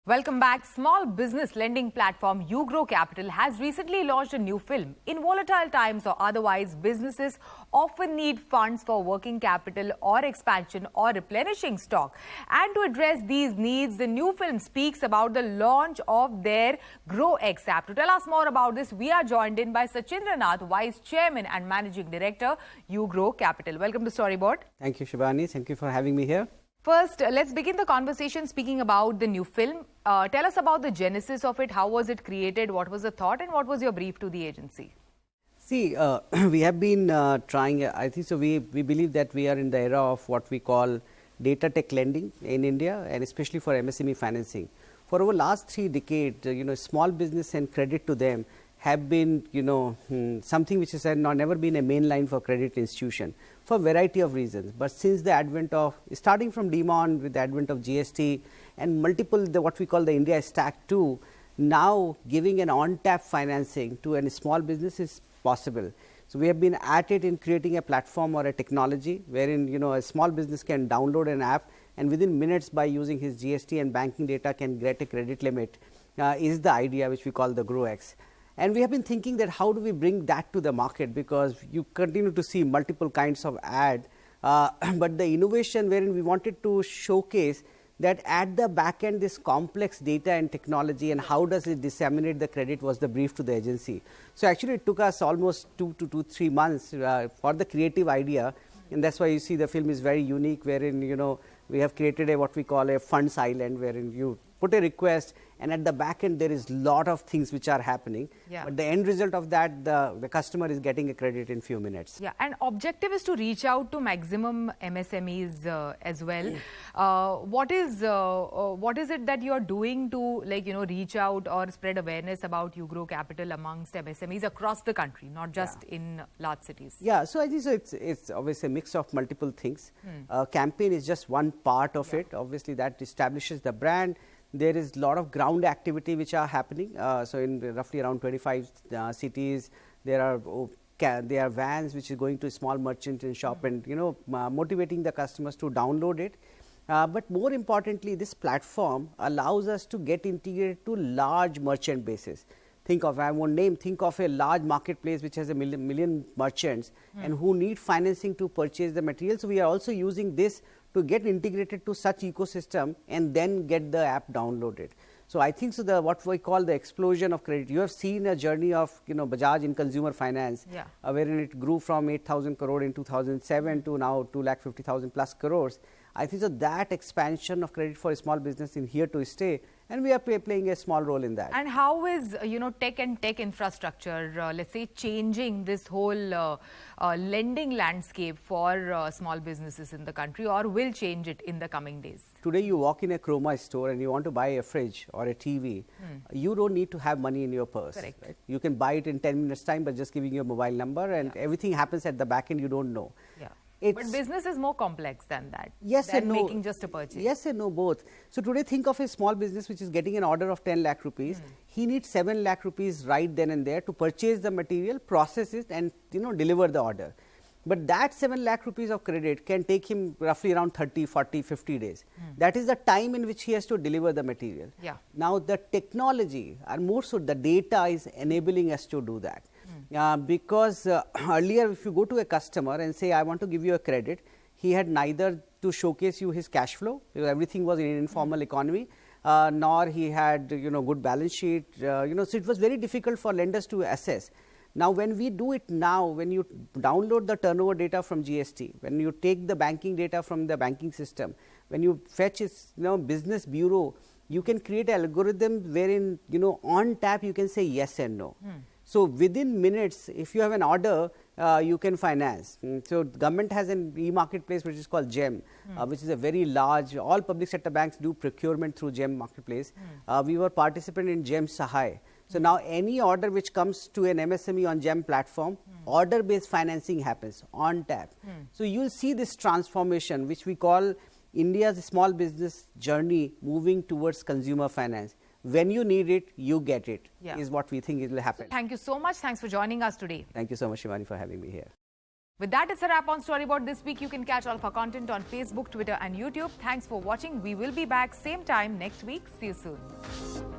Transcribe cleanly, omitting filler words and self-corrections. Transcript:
Welcome back. Small business lending platform GRO Capital has recently launched a new film. In volatile times or otherwise, businesses often need funds for working capital or expansion or replenishing stock. And to address these needs, the new film speaks about the launch of their GRO X app. To tell us more about this, we are joined in by Shachindra Nath, Vice Chairman and Managing Director, GRO Capital. Welcome to Storyboard. Thank you, Shivani. Thank you for having me here. First, let's begin the conversation speaking about the new film. Tell us about the genesis of it. How was it created? What was the thought? And what was your brief to the agency? See, we have been trying, I think so we believe that we are in the era of what we call data tech lending in India, and especially for MSME financing. For over last 3 decades, small business and credit to them have been, something which has never been a main line for credit institution for a variety of reasons. But since the advent of, starting from DeMon with the advent of GST and multiple, what we call the India Stack 2, now giving an on-tap financing to a small business is possible. So we have been at it in creating a platform or a technology wherein, a small business can download an app and within minutes by using his GST and banking data can get a credit limit is the idea which we call the GRO X. And we have been thinking that how do we bring that to the market, because you continue to see multiple kinds of ad, but the innovation wherein we wanted to showcase that at the back end this complex data and technology and how does it disseminate the credit was the brief to the agency. So actually it took us almost 2 to 3 months for the creative idea, and that's why you see the film is very unique, wherein we have created what we call a funds island, wherein you put a request and at the back end there is lot of things which are happening, but the end result of that, the customer is getting a credit in few minutes. Yeah, and objective is to reach out to maximum MSMEs as well. What is it that you are doing to reach out or spread awareness about GRO Capital amongst MSMEs across the country, not just in large cities? Yeah, so I think so it's obviously a mix of multiple things. Campaign is just one part of it. Obviously that establishes the brand. There is a lot of ground activity which are happening. So in roughly around 25 cities, there are vans which is going to small merchant and shop and motivating the customers to download it. But more importantly, this platform allows us to get integrated to large merchant bases. Think of, I won't name, think of a large marketplace which has a million merchants and who need financing to purchase the material. So we are also using this to get integrated to such ecosystem and then get the app downloaded. So I think so what we call the explosion of credit. You have seen a journey of Bajaj in consumer finance, wherein it grew from 8,000 crore in 2007 to now 2,50,000 plus crores. I think so that expansion of credit for a small business is here to stay, and we are playing a small role in that. And how is tech and tech infrastructure, let's say, changing this whole lending landscape for small businesses in the country, or will change it in the coming days? Today you walk in a Chroma store and you want to buy a fridge or a TV, you don't need to have money in your purse. Correct. Right? You can buy it in 10 minutes time by just giving your mobile number, and everything happens at the back end you don't know. Yeah. But business is more complex than that. Yes and no. Making just a purchase. Yes and no, both. So today think of a small business which is getting an order of 10 lakh rupees. He needs 7 lakh rupees right then and there to purchase the material, process it and deliver the order. But that 7 lakh rupees of credit can take him roughly around 30, 40, 50 days. That is the time in which he has to deliver the material. Now the technology, or more so the data, is enabling us to do that. Because earlier if you go to a customer and say I want to give you a credit, he had neither to showcase you his cash flow, because everything was in an informal economy, nor he had good balance sheet, so it was very difficult for lenders to assess. Now when we do it now, when you download the turnover data from GST, when you take the banking data from the banking system, when you fetch its business bureau, you can create an algorithm wherein on tap you can say yes and no. So within minutes, if you have an order, you can finance. So government has an e-marketplace which is called GEM, which is a very large, all public sector banks do procurement through GEM marketplace. We were participant in GEM Sahay. So now any order which comes to an MSME on GEM platform, order-based financing happens on tap. So you will see this transformation which we call India's small business journey moving towards consumer finance. When you need it, you get it, is what we think it will happen. Thank you so much. Thanks for joining us today. Thank you so much, Shivani, for having me here. With that, it's a wrap on Storyboard this week. You can catch all of our content on Facebook, Twitter and YouTube. Thanks for watching. We will be back same time next week. See you soon.